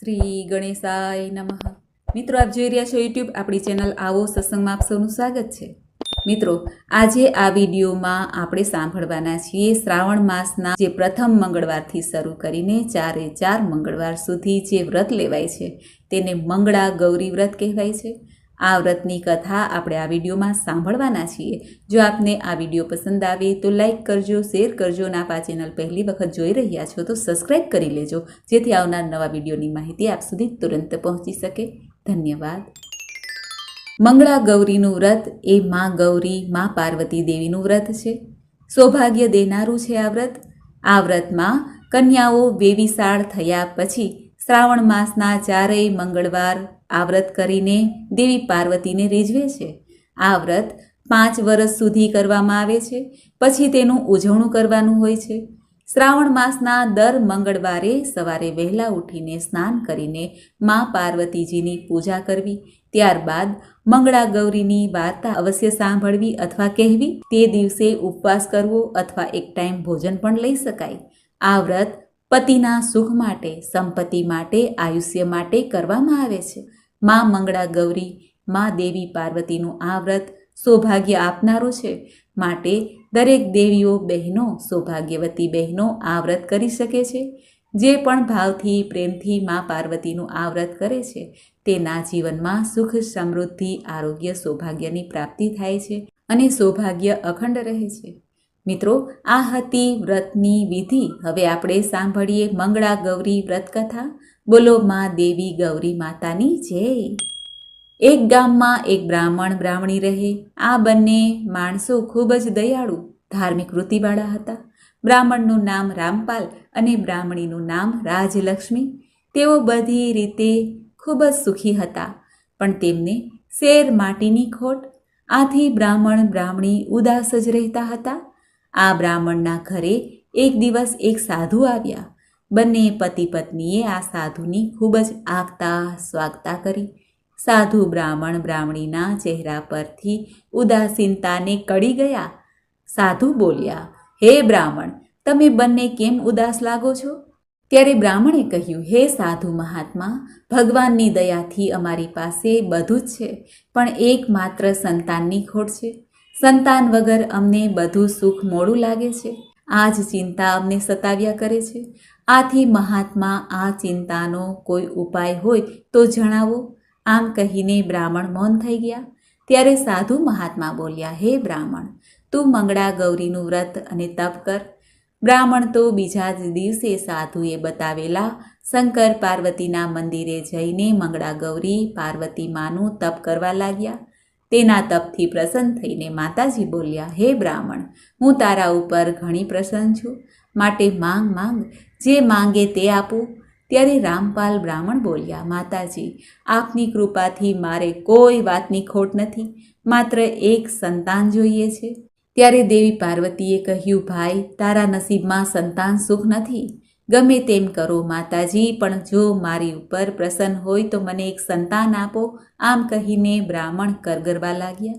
શ્રી ગણેશાય નમઃ। મિત્રો, આપ જોઈ રહ્યા છો યુટ્યુબ આપણી ચેનલ આવો સત્સંગમાં આપ સૌનું સ્વાગત છે। મિત્રો, આજે આ વિડીયોમાં આપણે સાંભળવાના છીએ શ્રાવણ માસના જે પ્રથમ મંગળવારથી શરૂ કરીને 4 મંગળવાર સુધી જે વ્રત લેવાય છે તેને મંગળા ગૌરી વ્રત કહેવાય છે। આ વ્રતની કથા આપણે આ વિડીયોમાં સાંભળવાના છીએ। જો આપને આ વિડીયો પસંદ આવે તો લાઈક કરજો, શેર કરજો અને આપ આ ચેનલ પહેલી વખત જોઈ રહ્યા છો તો સબસ્ક્રાઈબ કરી લેજો, જેથી આવનાર નવા વિડીયોની માહિતી આપ સુધી તુરંત પહોંચી શકે। ધન્યવાદ। મંગળા ગૌરીનું વ્રત એ માં ગૌરી, માં પાર્વતી દેવીનું વ્રત છે। સૌભાગ્ય દેનારું છે આ વ્રત। આ વ્રતમાં કન્યાઓ વેવિશાળ થયા પછી શ્રાવણ માસના 4 મંગળવાર આ વ્રત કરીને દેવી પાર્વતીને રીઝવે છે। આ વ્રત 5 વર્ષ સુધી કરવામાં આવે છે, પછી તેનું ઉજવણું કરવાનું હોય છે। શ્રાવણ માસના દર મંગળવારે સવારે વહેલા ઉઠીને સ્નાન કરીને મા પાર્વતીજીની પૂજા કરવી, ત્યારબાદ મંગળા ગૌરીની વાર્તા અવશ્ય સાંભળવી અથવા કહેવી। તે દિવસે ઉપવાસ કરવો અથવા એક ટાઈમ ભોજન પણ લઈ શકાય। આ વ્રત પતિના સુખ માટે, સંપત્તિ માટે, આયુષ્ય માટે કરવામાં આવે છે। માં મંગળા ગૌરી, માં દેવી પાર્વતીનું આ વ્રત સૌભાગ્ય આપનારું છે, માટે દરેક દેવીઓ બહેનો, સૌભાગ્યવતી બહેનો આ વ્રત કરી શકે છે। જે પણ ભાવથી, પ્રેમથી માં પાર્વતીનું આ વ્રત કરે છે તેના જીવનમાં સુખ, સમૃદ્ધિ, આરોગ્ય, સૌભાગ્યની પ્રાપ્તિ થાય છે અને સૌભાગ્ય અખંડ રહે છે। મિત્રો, આ હતી વ્રતની વિધિ। હવે આપણે સાંભળીએ મંગળા ગૌરી વ્રત કથા। બોલો માં દેવી ગૌરી માતાની જય। એક ગામમાં એક બ્રાહ્મણ બ્રાહ્મણી રહે। આ બંને માણસો ખૂબ જ દયાળુ, ધાર્મિક વૃત્તિવાળા હતા। બ્રાહ્મણનું નામ રામપાલ અને બ્રાહ્મણીનું નામ રાજલક્ષ્મી। તેઓ બધી રીતે ખૂબ જ સુખી હતા, પણ તેમને શેર માટીની ખોટ, આથી બ્રાહ્મણ બ્રાહ્મણી ઉદાસ જ રહેતા હતા। આ બ્રાહ્મણના ઘરે એક દિવસ એક સાધુ આવ્યા। બંને પતિ પત્નીએ આ સાધુની ખૂબ જ આગતા સ્વાગતા કરી। સાધુ બ્રાહ્મણ બ્રાહ્મણીના ચહેરા પરથી ઉદાસીનતાને કળી ગયા। સાધુ બોલ્યા, હે બ્રાહ્મણ, તમે બંને કેમ ઉદાસ લાગો છો? ત્યારે બ્રાહ્મણે કહ્યું, હે સાધુ મહાત્મા, ભગવાનની દયાથી અમારી પાસે બધું જ છે, પણ એકમાત્ર સંતાનની ખોટ છે। સંતાન વગર અમને બધું સુખ મોડું લાગે છે। આ જ ચિંતા અમને સતાવ્યા કરે છે। આથી મહાત્મા, આ ચિંતાનો કોઈ ઉપાય હોય તો જણાવો। આમ કહીને બ્રાહ્મણ મૌન થઈ ગયા। ત્યારે સાધુ મહાત્મા બોલ્યા, હે બ્રાહ્મણ, તું મંગળા ગૌરીનું વ્રત અને તપ કર। બ્રાહ્મણ તો બીજા જ દિવસે સાધુએ બતાવેલા શંકર પાર્વતીના મંદિરે જઈને મંગળા ગૌરી પાર્વતી માનું તપ કરવા લાગ્યા। તેના તપથી પ્રસન્ન થઈને માતાજી બોલ્યા, હે બ્રાહ્મણ, હું તારા ઉપર ઘણી પ્રસન્ન છું, માટે માંગ માંગ, જે માંગે તે આપું। ત્યારે રામપાલ બ્રાહ્મણ બોલ્યા, માતાજી, આપની કૃપાથી મારે કોઈ વાતની ખોટ નથી, માત્ર એક સંતાન જોઈએ છે। ત્યારે દેવી પાર્વતીએ કહ્યું, ભાઈ, તારા નસીબમાં સંતાન સુખ નથી। ગમે તેમ કરો માતાજી, પણ જો મારી ઉપર પ્રસન્ન હોય તો મને એક સંતાન આપો। આમ કહીને બ્રાહ્મણ કરગરવા લાગ્યા।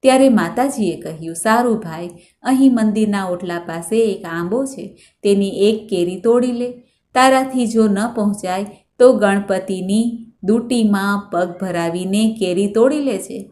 ત્યારે માતાજીએ કહ્યું, સારું ભાઈ, અહીં મંદિરના ઓટલા પાસે એક આંબો છે, તેની એક કેરી તોડી લે। તારાથી જો ન પહોંચાય તો ગણપતિની દૂટીમાં પગ ભરાવીને કેરી તોડી લેજે।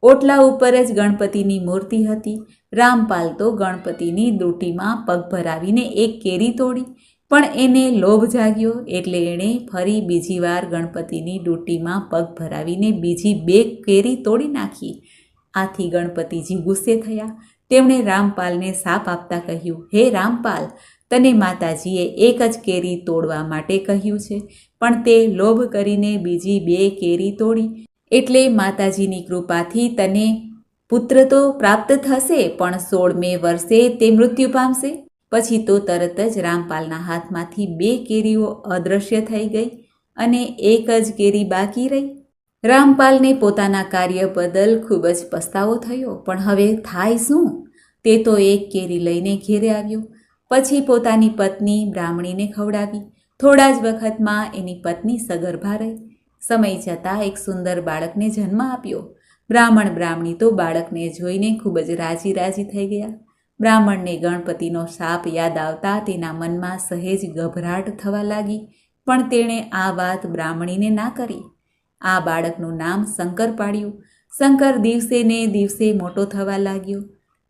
ઓટલા ઉપર જ ગણપતિની મૂર્તિ હતી। રામપાલ તો ગણપતિની દૂટીમાં પગ ભરાવીને એક કેરી તોડી, પણ એને લોભ જાગ્યો એટલે એણે ફરી બીજી વાર ગણપતિની દૂટીમાં પગ ભરાવીને બીજી 2 કેરી તોડી નાખી। આથી ગણપતિજી ગુસ્સે થયા। તેમણે રામપાલને શાપ આપતા કહ્યું, હે રામપાલ, તને માતાજીએ એક જ કેરી તોડવા માટે કહ્યું છે, પણ તે લોભ કરીને બીજી 2 કેરી તોડી, એટલે માતાજીની કૃપાથી તને પુત્ર તો પ્રાપ્ત થશે, પણ 16મે વર્ષે તે મૃત્યુ પામશે। પછી તો તરત જ રામપાલના હાથમાંથી 2 કેરીઓ અદૃશ્ય થઈ ગઈ અને એક જ કેરી બાકી રહી। રામપાલને પોતાના કાર્ય બદલ ખૂબ જ પસ્તાવો થયો, પણ હવે થાય શું? તે તો એક કેરી લઈને ઘેરે આવ્યો। પછી પોતાની પત્ની બ્રાહ્મણીને ખવડાવી। થોડા જ વખતમાં એની પત્ની સગર્ભા રહી। સમય જતાં એક સુંદર બાળકને જન્મ આપ્યો। બ્રાહ્મણ બ્રાહ્મણી તો બાળકને જોઈને ખૂબ જ રાજી થઈ ગયા। બ્રાહ્મણને ગણપતિનો શાપ યાદ આવતા તેના મનમાં સહેજ ગભરાટ થવા લાગી। પણ તેણે આ વાત બ્રાહ્મણીને ના કરી. આ બાળકનું નામ શંકર પાડ્યું. શંકર દિવસે ને દિવસે મોટો થવા લાગ્યો.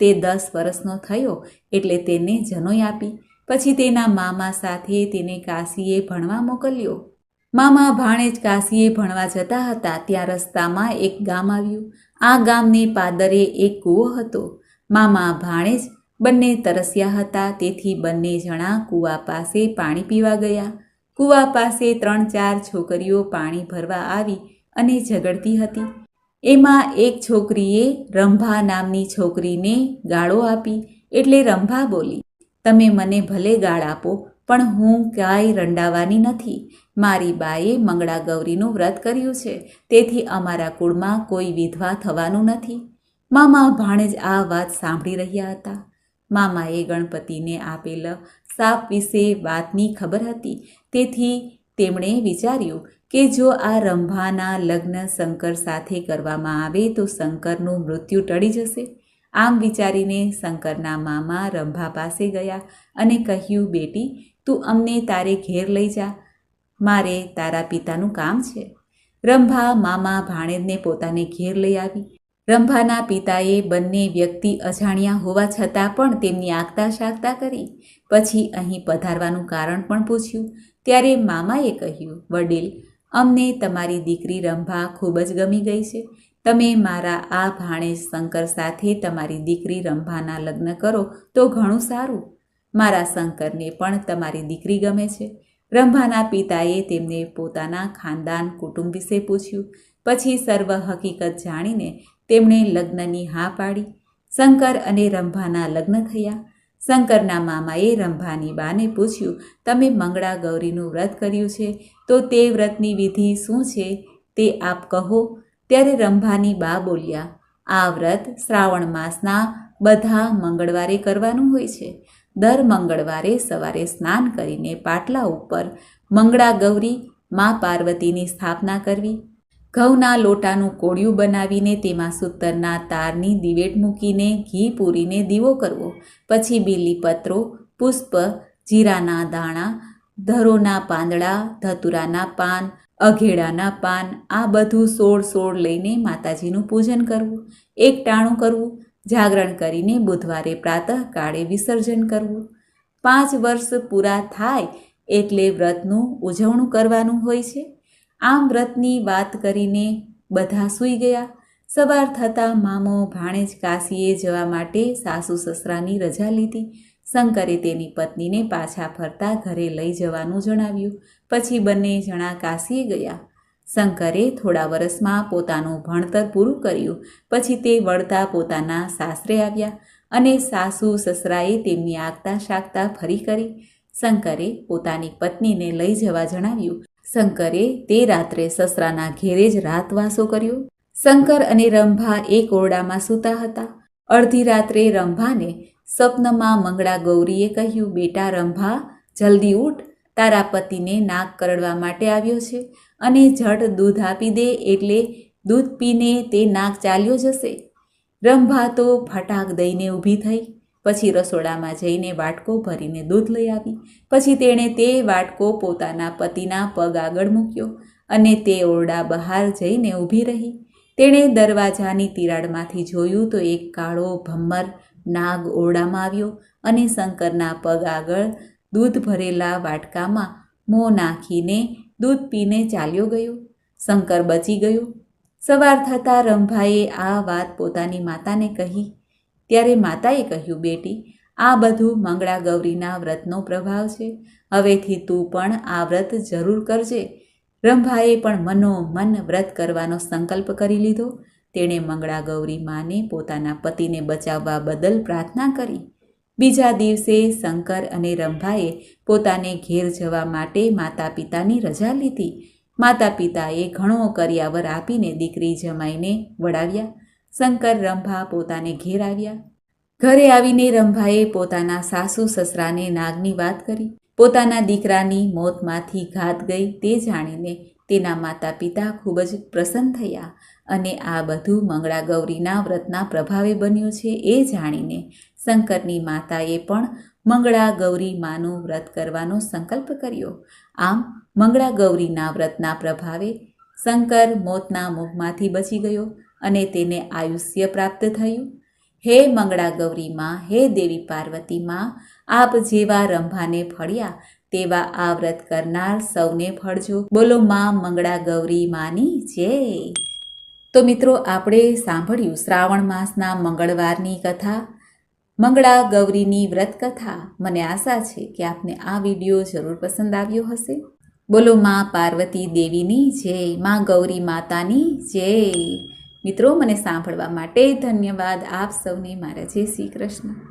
તે 10 વર્ષનો થયો એટલે તેને જનોઈ આપી. પછી તેના મામા સાથે તેને કાશીએ ભણવા મોકલ્યો. મામા ભાણેજ કાશીએ ભણવા જતા હતા ત્યાં રસ્તામાં એક ગામ આવ્યું. આ ગામને પાદરે એક કૂવો હતો. મામા ભાણેજ બંને તરસ્યા હતા, તેથી બંને જણા કૂવા પાસે પાણી પીવા ગયા. કૂવા પાસે 3-4 છોકરીઓ પાણી ભરવા આવી અને ઝઘડતી હતી. એમાં એક છોકરીએ રંભા નામની છોકરીને ગાળો આપી. એટલે રંભા બોલી, તમે મને ભલે ગાળ આપો, પણ હું કાંઈ રંડાવાની નથી. મારી બાએ મંગળા ગૌરીનું વ્રત કર્યું છે, તેથી અમારા કુળમાં કોઈ વિધવા થવાનું નથી. મામા ભાણેજ આ વાત સાંભળી રહ્યા હતા. મામાએ ગણપતિને આપેલ શાપ વિશે વાતની ખબર હતી, તેથી તેમણે વિચાર્યું કે જો આ રંભાના લગ્ન શંકર સાથે કરવામાં આવે તો શંકરનું મૃત્યુ ટળી જશે. આમ વિચારીને શંકરના મામા રંભા પાસે ગયા અને કહ્યું, બેટી, તું અમને તારે ઘેર લઈ જા, મારે તારા પિતાનું કામ છે. રંભા મામા ભાણેજને પોતાને ઘેર લઈ આવી. રંભાના પિતાએ બંને વ્યક્તિ અજાણ્યા હોવા છતાં પણ તેમની આગતા શાગતા કરી. પછી અહીં પધારવાનું કારણ પણ પૂછ્યું. ત્યારે મામાએ કહ્યું, વડીલ, અમને તમારી દીકરી રંભા ખૂબ જ ગમી ગઈ છે. તમે મારા આ ભાણેજ શંકર સાથે તમારી દીકરી રંભાના લગ્ન કરો તો ઘણું સારું. મારા શંકરને પણ તમારી દીકરી ગમે છે. રંભાના પિતાએ તેમને પોતાના ખાનદાન કુટુંબ વિશે પૂછ્યું. પછી સર્વ હકીકત જાણીને તેમણે લગ્નની હા પાડી. શંકર અને રંભાના લગ્ન થયા. શંકરના મામાએ રંભાની બાને પૂછ્યું, તમે મંગળા ગૌરીનું વ્રત કર્યું છે તો તે વ્રતની વિધિ શું છે તે આપ કહો. ત્યારે રંભાની બા બોલ્યા, આ વ્રત શ્રાવણ માસના બધા મંગળવારે કરવાનું હોય છે. દર મંગળવારે સવારે સ્નાન કરીને પાટલા ઉપર મંગળા ગૌરી મા પાર્વતીની સ્થાપના કરવી. ઘઉંના લોટાનું કોળિયું બનાવીને તેમાં સૂતરના તારની દિવેટ મૂકીને ઘી પૂરીને દીવો કરવો. પછી બીલીપત્રો, પુષ્પ, જીરાના દાણા, ધરોના પાંદડા, ધતુરાના પાન, અઘેડાના પાન, આ બધું 16 લઈને માતાજીનું પૂજન કરવું. એકટાણું કરવું. જાગરણ કરીને બુધવારે પ્રાતઃકાળે વિસર્જન કરવું. 5 વર્ષ પૂરા થાય એટલે વ્રતનું ઉજવણું કરવાનું હોય છે. આમ વ્રતની વાત કરીને બધા સૂઈ ગયા. સવાર થતાં મામો ભાણેજ કાશીએ જવા માટે સાસુ સસરાની રજા લીધી. શંકરે તેની પત્નીને પાછા ફરતા ઘરે લઈ જવાનું જણાવ્યું. પછી બંને જણા કાશીએ ગયા. શંકરે થોડા વર્ષમાં પોતાનું ભણતર પૂરું કર્યું. પછી તે વળતા પોતાના સાસરે આવ્યા અને સાસુ સસરાએ તેમની આગતા શાગતા ફરી કરી. શંકરે પોતાની પત્નીને લઈ જવા જણાવ્યું. શંકરે તે રાત્રે સસરાના ઘેરે જ રાતવાસો કર્યો. શંકર અને રંભા એક ઓરડામાં સૂતા હતા. અડધી રાત્રે રંભાને સ્વપ્નમાં મંગળા ગૌરીએ કહ્યું, બેટા રંભા, જલ્દી ઉઠ, તારા પતિને નાક કરડવા માટે આવ્યો છે અને ઝટ દૂધ આપી દે, એટલે દૂધ પીને તે નાક ચાલ્યો જશે. રંભા તો ફટાક દઈને ઊભી થઈ. પછી રસોડામાં જઈને વાટકો ભરીને દૂધ લઈ આવી. પછી તેણે તે વાટકો પોતાના પતિના પગ આગળ મૂક્યો અને તે ઓરડા બહાર જઈને ઊભી રહી. તેણે દરવાજાની તિરાડમાંથી જોયું તો એક કાળો ભમ્મર નાગ ઓરડામાં આવ્યો અને શંકરના પગ આગળ દૂધ ભરેલા વાટકામાં મોં નાખીને દૂધ પીને ચાલ્યો ગયો. શંકર બચી ગયો. સવાર થતાં રંભાએ આ વાત પોતાની માતાને કહી. ત્યારે માતાએ કહ્યું, બેટી, આ બધું મંગળા ગૌરીના વ્રતનો પ્રભાવ છે. હવેથી તું પણ આ વ્રત જરૂર કરજે. રંભાએ પણ મનોમન વ્રત કરવાનો સંકલ્પ કરી લીધો. તેણે મંગળા ગૌરી માને પોતાના પતિને બચાવવા બદલ પ્રાર્થના કરી. બીજા દિવસે શંકર અને રંભાએ પોતાને ઘેર જવા માટે માતા પિતાની રજા લીધી. માતા પિતાએ ઘણો કર્યાવર આપીને દીકરી જમાઈને વળાવ્યા. શંકર રંભા પોતાને ઘેર આવ્યા. ઘરે આવીને રંભાએ પોતાના સાસુ સસરાને નાગની વાત કરી. પોતાના દીકરાની મોતમાંથી ઘાત ગઈ તે જાણીને તેના માતા પિતા ખૂબ જ પ્રસન્ન થયા અને આ બધું મંગળા ગૌરીના વ્રતના પ્રભાવે બન્યું છે એ જાણીને શંકરની માતાએ પણ મંગળા ગૌરી માનું વ્રત કરવાનો સંકલ્પ કર્યો. આમ મંગળા ગૌરીના વ્રતના પ્રભાવે શંકર મોતના મુખમાંથી બચી ગયો અને તેને આયુષ્ય પ્રાપ્ત થયું. હે મંગળા ગૌરી માં, હે દેવી પાર્વતી માં, આપ જેવા રંભાને ફળ્યા તેવા આ વ્રત કરનાર સૌને ફળજો. બોલો માં મંગળા ગૌરી માની જય. તો મિત્રો, આપણે સાંભળ્યું શ્રાવણ માસના મંગળવારની કથા, મંગળા ગૌરીની વ્રત કથા. મને આશા છે કે આપને આ વિડીયો જરૂર પસંદ આવ્યો હશે. બોલો માં પાર્વતી દેવીની જય, માં ગૌરી માતાની જય. મિત્રો, મને સાંભળવા માટે ધન્યવાદ. આપ સૌને મારા જય શ્રી કૃષ્ણ.